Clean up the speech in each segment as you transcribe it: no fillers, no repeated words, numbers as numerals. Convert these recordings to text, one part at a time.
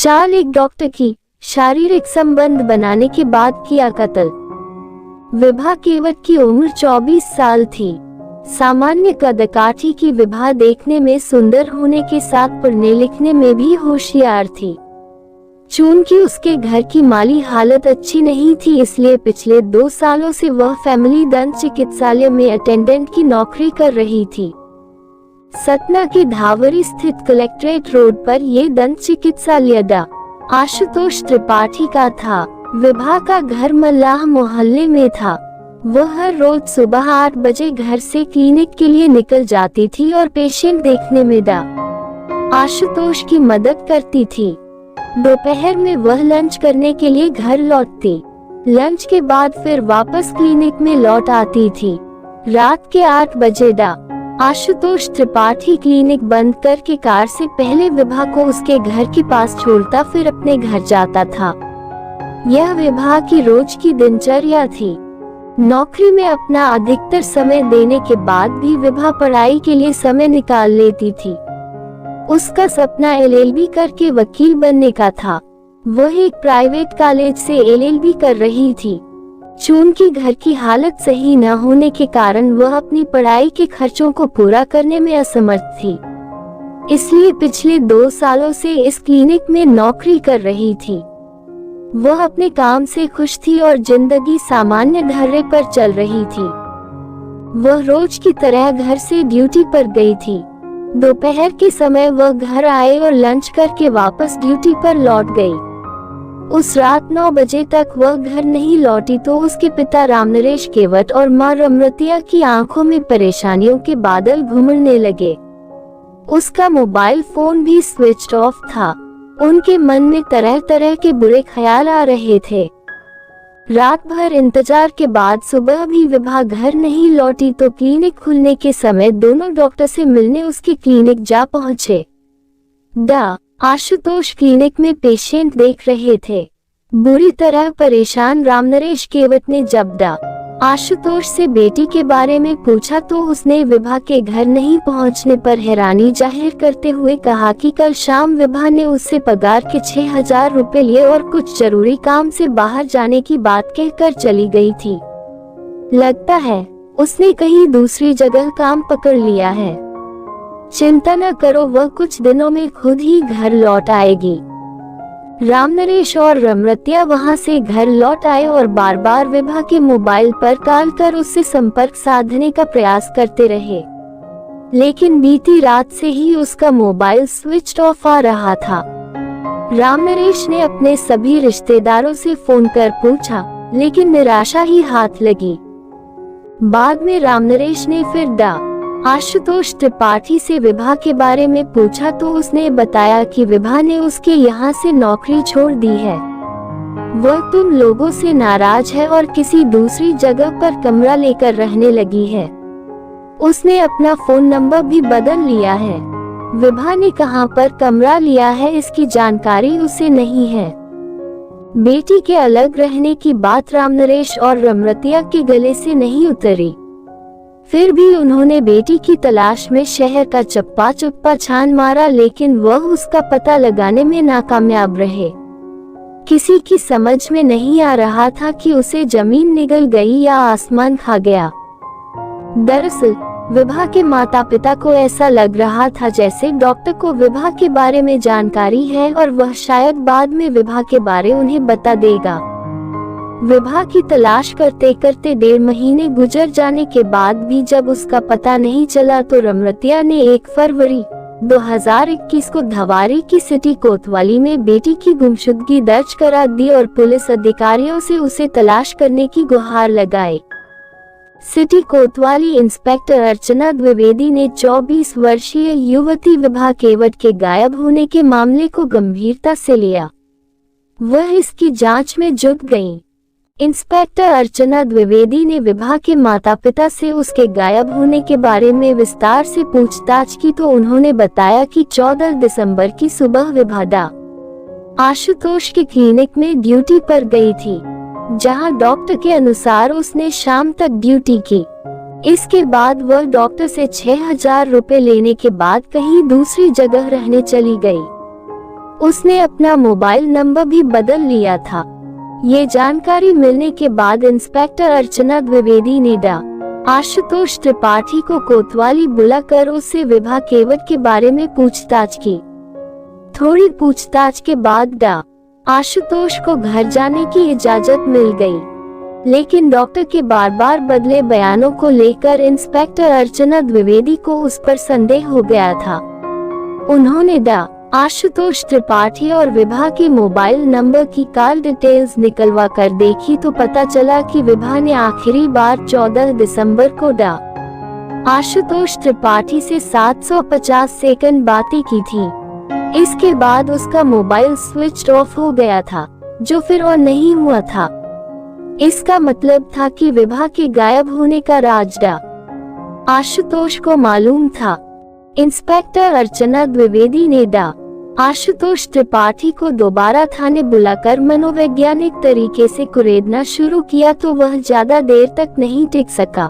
चाल एक डॉक्टर की शारीरिक संबंध बनाने के बाद किया कत्ल। विभा केवट की उम्र 24 साल थी। सामान्य कदकाठी की विभा देखने में सुंदर होने के साथ पढ़ने लिखने में भी होशियार थी। चूंकि उसके घर की माली हालत अच्छी नहीं थी, इसलिए पिछले 2 सालों से वह फैमिली दंत चिकित्सालय में अटेंडेंट की नौकरी कर रही थी। सतना के धावरी स्थित कलेक्ट्रेट रोड पर यह दंत चिकित्सालय डा आशुतोष त्रिपाठी का था। विभा का घर मल्लाह मोहल्ले में था। वह हर रोज सुबह 8 बजे घर से क्लिनिक के लिए निकल जाती थी और पेशेंट देखने में डा आशुतोष की मदद करती थी। दोपहर में वह लंच करने के लिए घर लौटती। लंच के बाद फिर वापस क्लिनिक में लौट आती थी। रात के 8 बजे डा आशुतोष त्रिपाठी क्लिनिक बंद करके कार से पहले विभा को उसके घर के पास छोड़ता, फिर अपने घर जाता था। यह विभा की रोज की दिनचर्या थी। नौकरी में अपना अधिकतर समय देने के बाद भी विभा पढ़ाई के लिए समय निकाल लेती थी। उसका सपना LLB करके वकील बनने का था। वह एक प्राइवेट कॉलेज से LLB कर रही थी। चूंकि घर की हालत सही न होने के कारण वह अपनी पढ़ाई के खर्चों को पूरा करने में असमर्थ थी, इसलिए पिछले 2 सालों से इस क्लिनिक में नौकरी कर रही थी। वह अपने काम से खुश थी और जिंदगी सामान्य ढर्रे पर चल रही थी। वह रोज की तरह घर से ड्यूटी पर गई थी। दोपहर के समय वह घर आए और लंच करके वापस ड्यूटी पर लौट गई। उस रात 9 बजे तक वह घर नहीं लौटी तो उसके पिता रामनरेश केवट और मां रमरतिया की आंखों में परेशानियों के बादल घुमड़ने लगे। उसका मोबाइल फोन भी स्विच ऑफ था। उनके मन में तरह तरह के बुरे ख्याल आ रहे थे। रात भर इंतजार के बाद सुबह भी विभा घर नहीं लौटी तो क्लिनिक खुलने के समय दोनों डॉक्टर से मिलने उसके क्लिनिक जा पहुंचे। डा आशुतोष क्लिनिक में पेशेंट देख रहे थे। बुरी तरह परेशान रामनरेश केवट ने जब डा आशुतोष से बेटी के बारे में पूछा तो उसने विभा के घर नहीं पहुंचने पर हैरानी जाहिर करते हुए कहा कि कल शाम विभा ने उससे पगार के 6000 रुपए लिए और कुछ जरूरी काम से बाहर जाने की बात कहकर चली गई थी। लगता है उसने कहीं दूसरी जगह काम पकड़ लिया है। चिंता न करो, वह कुछ दिनों में खुद ही घर लौट आएगी। रामनरेश और रमरतिया वहां से घर लौट आए और बार बार विभा के मोबाइल पर कॉल कर उससे संपर्क साधने का प्रयास करते रहे, लेकिन बीती रात से ही उसका मोबाइल स्विच ऑफ आ रहा था। रामनरेश ने अपने सभी रिश्तेदारों से फोन कर पूछा, लेकिन निराशा ही हाथ लगी। बाद में रामनरेश ने फिर डा आशुतोष त्रिपाठी से विभा के बारे में पूछा तो उसने बताया कि विभा ने उसके यहाँ से नौकरी छोड़ दी है। वह तुम लोगों से नाराज है और किसी दूसरी जगह पर कमरा लेकर रहने लगी है। उसने अपना फोन नंबर भी बदल लिया है। विभा ने कहां पर कमरा लिया है इसकी जानकारी उसे नहीं है। बेटी के अलग रहने की बात रामनरेश और रमरतिया के गले से नहीं उतरी। फिर भी उन्होंने बेटी की तलाश में शहर का चप्पा चुप्पा छान मारा, लेकिन वह उसका पता लगाने में नाकामयाब रहे। किसी की समझ में नहीं आ रहा था कि उसे जमीन निगल गई या आसमान खा गया। दरअसल विभा के माता पिता को ऐसा लग रहा था जैसे डॉक्टर को विभा के बारे में जानकारी है और वह शायद बाद में विभा के बारे उन्हें बता देगा। विभा की तलाश करते करते 1.5 महीने गुजर जाने के बाद भी जब उसका पता नहीं चला तो रमरतिया ने 1 फरवरी 2021 को धवारी की सिटी कोतवाली में बेटी की गुमशुदगी दर्ज करा दी और पुलिस अधिकारियों से उसे तलाश करने की गुहार लगाई। सिटी कोतवाली इंस्पेक्टर अर्चना द्विवेदी ने 24 वर्षीय युवती विभा केवट के गायब होने के मामले को गंभीरता से लिया। वह इसकी जांच में जुट गईं। इंस्पेक्टर अर्चना द्विवेदी ने विभा के माता पिता से उसके गायब होने के बारे में विस्तार से पूछताछ की तो उन्होंने बताया कि 14 दिसंबर की सुबह विभा डा आशुतोष के क्लिनिक में ड्यूटी पर गई थी, जहां डॉक्टर के अनुसार उसने शाम तक ड्यूटी की। इसके बाद वह डॉक्टर से 6000 रुपए लेने के बाद कहीं दूसरी जगह रहने चली गई। उसने अपना मोबाइल नंबर भी बदल लिया था। ये जानकारी मिलने के बाद इंस्पेक्टर अर्चना द्विवेदी ने डा आशुतोष त्रिपाठी को कोतवाली बुलाकर उससे विभा केवट के बारे में पूछताछ की। थोड़ी पूछताछ के बाद डा आशुतोष को घर जाने की इजाजत मिल गई, लेकिन डॉक्टर के बार बार बदले बयानों को लेकर इंस्पेक्टर अर्चना द्विवेदी को उस पर संदेह हो गया था। उन्होंने डा आशुतोष त्रिपाठी और विभा के मोबाइल नंबर की कॉल डिटेल्स निकलवा कर देखी तो पता चला कि विभा ने आखिरी बार 14 दिसंबर को डा आशुतोष त्रिपाठी से 750 सेकंड बातें की थी। इसके बाद उसका मोबाइल स्विच ऑफ हो गया था, जो फिर ऑन नहीं हुआ था। इसका मतलब था कि विभा के गायब होने का राज डा आशुतोष को मालूम था। इंस्पेक्टर अर्चना द्विवेदी ने डा आशुतोष त्रिपाठी को दोबारा थाने बुलाकर मनोवैज्ञानिक तरीके से कुरेदना शुरू किया तो वह ज्यादा देर तक नहीं टिक सका।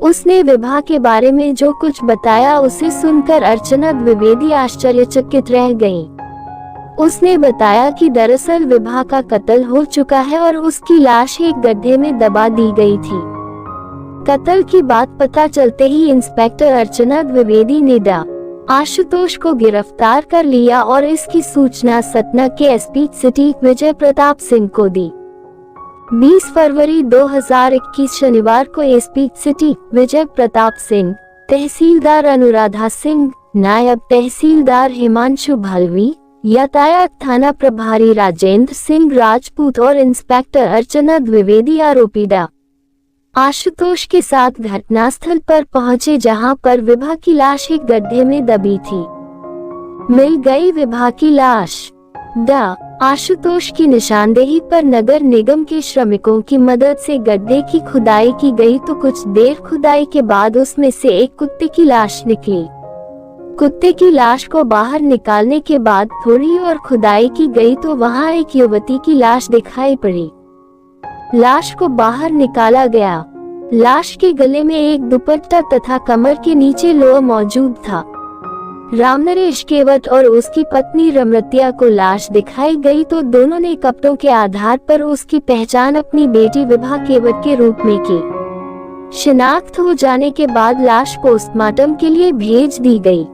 उसने विभा के बारे में जो कुछ बताया उसे सुनकर अर्चना द्विवेदी आश्चर्यचकित रह गईं। उसने बताया कि दरअसल विभा का कत्ल हो चुका है और उसकी लाश एक गड्ढे में दबा दी गई थी। कत्ल की बात पता चलते ही इंस्पेक्टर अर्चना द्विवेदी ने डा आशुतोष को गिरफ्तार कर लिया और इसकी सूचना सतना के एसपी सिटी विजय प्रताप सिंह को दी। 20 फरवरी 2021 शनिवार को एसपी सिटी विजय प्रताप सिंह, तहसीलदार अनुराधा सिंह, नायब तहसीलदार हिमांशु भलवी, यातायात थाना प्रभारी राजेंद्र सिंह राजपूत और इंस्पेक्टर अर्चना द्विवेदी आरोपी डा आशुतोष के साथ घटनास्थल पर पहुंचे, जहां पर विभा की लाश एक गड्ढे में दबी थी। मिल गई विभा की लाश। डा आशुतोष की निशानदेही पर नगर निगम के श्रमिकों की मदद से गड्ढे की खुदाई की गई तो कुछ देर खुदाई के बाद उसमें से एक कुत्ते की लाश निकली। कुत्ते की लाश को बाहर निकालने के बाद थोड़ी और खुदाई की गई तो वहां एक युवती की लाश दिखाई पड़ी। लाश को बाहर निकाला गया। लाश के गले में एक दुपट्टा तथा कमर के नीचे लोअर मौजूद था। रामनरेश केवट और उसकी पत्नी रमरतिया को लाश दिखाई गई तो दोनों ने कपड़ों के आधार पर उसकी पहचान अपनी बेटी विभा केवट के रूप में की। शिनाख्त हो जाने के बाद लाश पोस्टमार्टम के लिए भेज दी गई।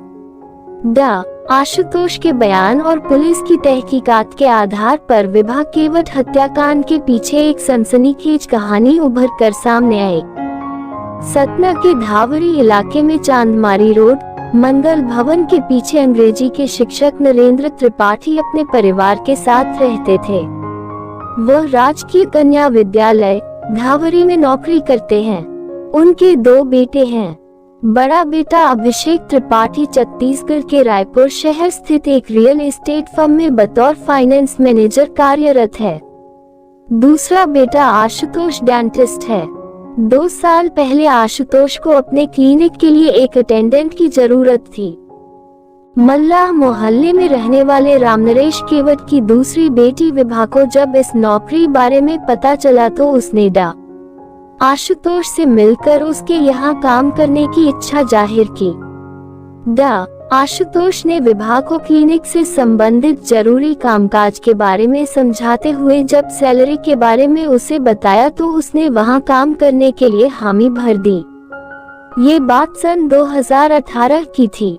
डा आशुतोष के बयान और पुलिस की तहकीकात के आधार पर विभा केवट हत्याकांड के पीछे एक सनसनीखेज कहानी उभर कर सामने आई। सतना के धावरी इलाके में चांदमारी रोड मंगल भवन के पीछे अंग्रेजी के शिक्षक नरेंद्र त्रिपाठी अपने परिवार के साथ रहते थे। वह राजकीय कन्या विद्यालय धावरी में नौकरी करते हैं। उनके 2 बेटे हैं। बड़ा बेटा अभिषेक त्रिपाठी छत्तीसगढ़ के रायपुर शहर स्थित एक रियल एस्टेट फर्म में बतौर फाइनेंस मैनेजर कार्यरत है। दूसरा बेटा आशुतोष डेंटिस्ट है। 2 साल पहले आशुतोष को अपने क्लिनिक के लिए एक अटेंडेंट की जरूरत थी। मल्लाह मोहल्ले में रहने वाले रामनरेश केवट की दूसरी बेटी विभा को जब इस नौकरी बारे में पता चला तो उसने डा आशुतोष से मिलकर उसके यहाँ काम करने की इच्छा जाहिर की। डा आशुतोष ने विभा को क्लिनिक से संबंधित जरूरी कामकाज के बारे में समझाते हुए जब सैलरी के बारे में उसे बताया तो उसने वहां काम करने के लिए हामी भर दी। ये बात सन 2018 की थी।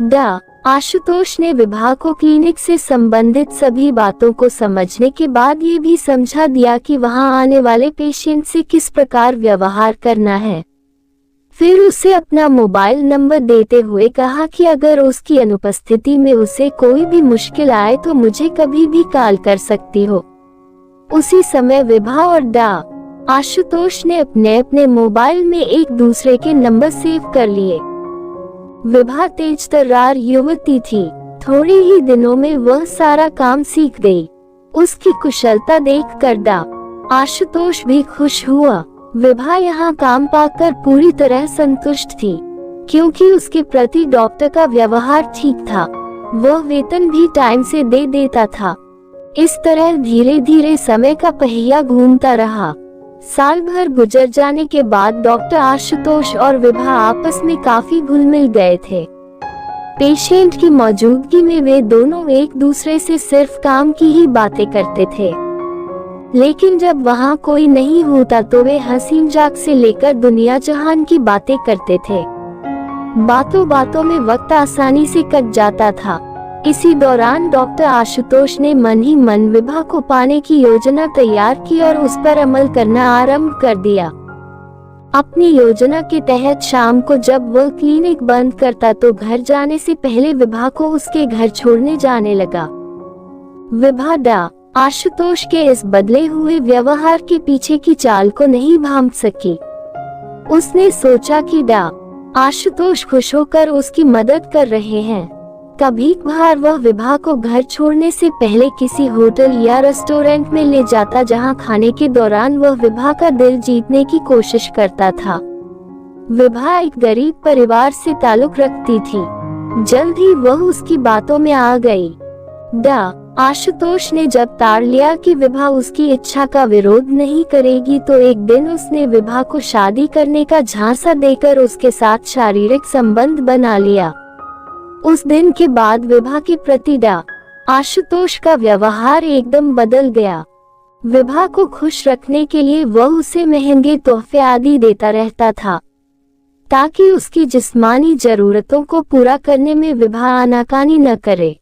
डा आशुतोष ने विभा को क्लिनिक से संबंधित सभी बातों को समझने के बाद ये भी समझा दिया कि वहां आने वाले पेशेंट से किस प्रकार व्यवहार करना है। फिर उसे अपना मोबाइल नंबर देते हुए कहा कि अगर उसकी अनुपस्थिति में उसे कोई भी मुश्किल आए तो मुझे कभी भी कॉल कर सकती हो। उसी समय विभा और डा आशुतोष ने अपने अपने मोबाइल में एक दूसरे के नंबर सेव कर लिए। विभा तेज तर्रार युवती थी। थोड़े ही दिनों में वह सारा काम सीख गई। उसकी कुशलता देखकर डा आशुतोष भी खुश हुआ। विभा यहाँ काम पाकर पूरी तरह संतुष्ट थी, क्योंकि उसके प्रति डॉक्टर का व्यवहार ठीक था। वह वेतन भी टाइम से दे देता था। इस तरह धीरे धीरे समय का पहिया घूमता रहा। साल भर गुजर जाने के बाद डॉक्टर आशुतोष और विभा आपस में काफी घुल मिल गए थे। पेशेंट की मौजूदगी में वे दोनों एक दूसरे से सिर्फ काम की ही बातें करते थे, लेकिन जब वहाँ कोई नहीं होता तो वे हंसी मजाक से लेकर दुनिया जहान की बातें करते थे। बातों बातों में वक्त आसानी से कट जाता था। इसी दौरान डॉक्टर आशुतोष ने मन ही मन विभा को पाने की योजना तैयार की और उस पर अमल करना आरंभ कर दिया। अपनी योजना के तहत शाम को जब वह क्लिनिक बंद करता तो घर जाने से पहले विभा को उसके घर छोड़ने जाने लगा। विभा डा आशुतोष के इस बदले हुए व्यवहार के पीछे की चाल को नहीं भांप सकी। उसने सोचा कि डा आशुतोष खुश होकर उसकी मदद कर रहे हैं। कभी कभार वह विभा को घर छोड़ने से पहले किसी होटल या रेस्टोरेंट में ले जाता, जहां खाने के दौरान वह विभा का दिल जीतने की कोशिश करता था। विभा एक गरीब परिवार से ताल्लुक रखती थी। जल्द ही वह उसकी बातों में आ गई। डा आशुतोष ने जब ताड़ लिया कि विभा उसकी इच्छा का विरोध नहीं करेगी तो एक दिन उसने विभा को शादी करने का झांसा देकर उसके साथ शारीरिक संबंध बना लिया। उस दिन के बाद विभा के प्रति डा आशुतोष का व्यवहार एकदम बदल गया। विभा को खुश रखने के लिए वह उसे महंगे तोहफे आदि देता रहता था, ताकि उसकी जिस्मानी जरूरतों को पूरा करने में विभा आनाकानी न करे।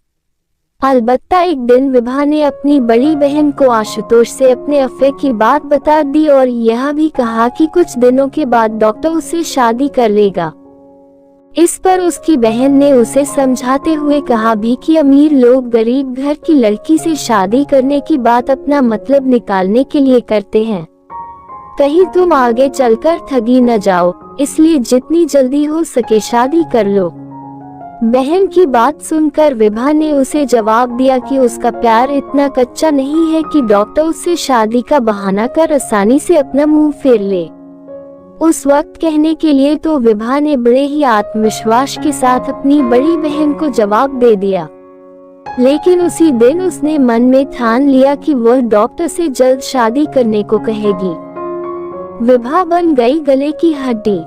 अलबत्ता एक दिन विभा ने अपनी बड़ी बहन को आशुतोष से अपने अफेयर की बात बता दी और यह भी कहा कि कुछ दिनों के बाद डॉक्टर उससे शादी कर लेगा। इस पर उसकी बहन ने उसे समझाते हुए कहा भी कि अमीर लोग गरीब घर की लड़की से शादी करने की बात अपना मतलब निकालने के लिए करते हैं, कहीं तुम आगे चलकर ठगी न जाओ, इसलिए जितनी जल्दी हो सके शादी कर लो। बहन की बात सुनकर विभा ने उसे जवाब दिया कि उसका प्यार इतना कच्चा नहीं है कि डॉक्टर उससे शादी का बहाना कर आसानी से अपना मुंह फेर ले। उस वक्त कहने के लिए तो विभा ने बड़े ही आत्मविश्वास के साथ अपनी बड़ी बहन को जवाब दे दिया, लेकिन उसी दिन उसने मन में ठान लिया कि वह डॉक्टर से जल्द शादी करने को कहेगी। विभा बन गई गले की हड्डी।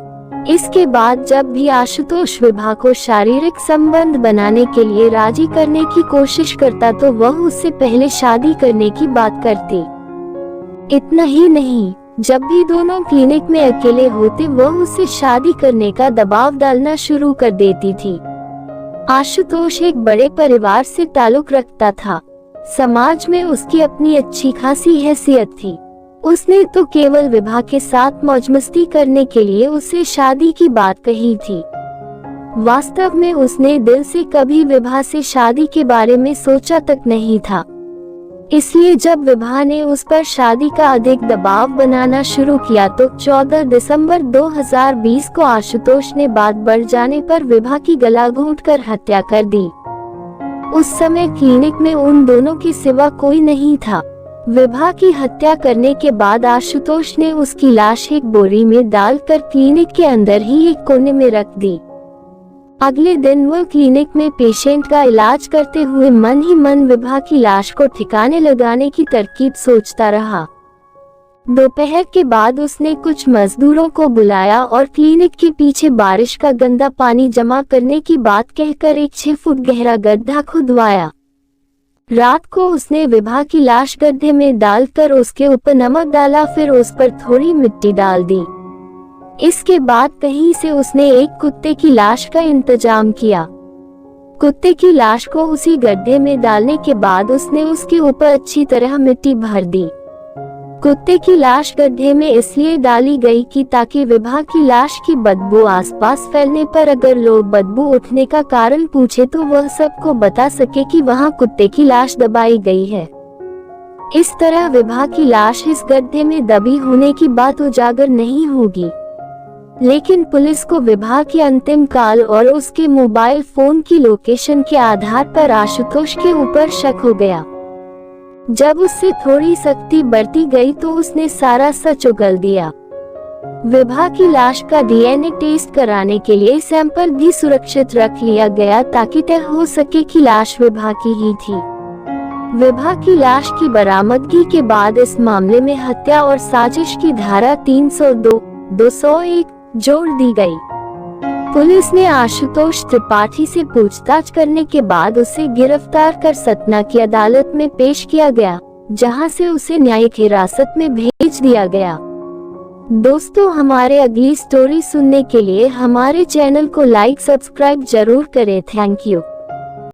इसके बाद जब भी आशुतोष विभा को शारीरिक संबंध बनाने के लिए राजी करने की कोशिश करता तो वह उससे पहले शादी करने की बात करती। इतना ही नहीं, जब भी दोनों क्लिनिक में अकेले होते वह उससे शादी करने का दबाव डालना शुरू कर देती थी। आशुतोष एक बड़े परिवार से ताल्लुक रखता था। समाज में उसकी अपनी अच्छी खासी हैसियत थी। उसने तो केवल विभा के साथ मौज मस्ती करने के लिए उससे शादी की बात कही थी। वास्तव में उसने दिल से कभी विभा से शादी के बारे में सोचा तक नहीं था। इसलिए जब विभा ने उस पर शादी का अधिक दबाव बनाना शुरू किया तो 14 दिसंबर 2020 को आशुतोष ने बात बढ़ जाने पर विभा की गला घोंटकर हत्या कर दी। उस समय क्लिनिक में उन दोनों के सिवा कोई नहीं था। विभा की हत्या करने के बाद आशुतोष ने उसकी लाश एक बोरी में डालकर क्लिनिक के अंदर ही एक कोने में रख दी। अगले दिन वह क्लिनिक में पेशेंट का इलाज करते हुए मन ही मन विभा की लाश को ठिकाने लगाने की तरकीब सोचता रहा। दोपहर के बाद उसने कुछ मजदूरों को बुलाया और क्लिनिक के पीछे बारिश का गंदा पानी जमा करने की बात कहकर एक 6 फुट गहरा गड्ढा खुदवाया। रात को उसने विभा की लाश गड्ढे में डालकर उसके ऊपर नमक डाला, फिर उस पर थोड़ी मिट्टी डाल दी। इसके बाद कहीं से उसने एक कुत्ते की लाश का इंतजाम किया। कुत्ते की लाश को उसी गड्ढे में डालने के बाद उसने उसके ऊपर अच्छी तरह मिट्टी भर दी। कुत्ते की लाश गड्ढे में इसलिए डाली गई कि ताकि विभा की लाश की बदबू आसपास फैलने पर अगर लोग बदबू उठने का कारण पूछे तो वह सबको बता सके कि वहां कुत्ते की लाश दबाई गई है। इस तरह विभा की लाश इस गड्ढे में दबी होने की बात उजागर नहीं होगी। लेकिन पुलिस को विभा की अंतिम काल और उसके मोबाइल फोन की लोकेशन के आधार पर आशुतोष के ऊपर शक हो गया। जब उससे थोड़ी सख्ती बरती गई तो उसने सारा सच उगल दिया। विभा की लाश का डीएनए टेस्ट कराने के लिए सैंपल भी सुरक्षित रख लिया गया ताकि तय हो सके कि लाश विभा की ही थी। विभा की लाश की बरामदगी के बाद इस मामले में हत्या और साजिश की धारा 302, 201 जोड़ दी गई। पुलिस ने आशुतोष त्रिपाठी से पूछताछ करने के बाद उसे गिरफ्तार कर सतना की अदालत में पेश किया गया, जहां से उसे न्यायिक हिरासत में भेज दिया गया। दोस्तों, हमारे अगली स्टोरी सुनने के लिए हमारे चैनल को लाइक सब्सक्राइब जरूर करें। Thank you.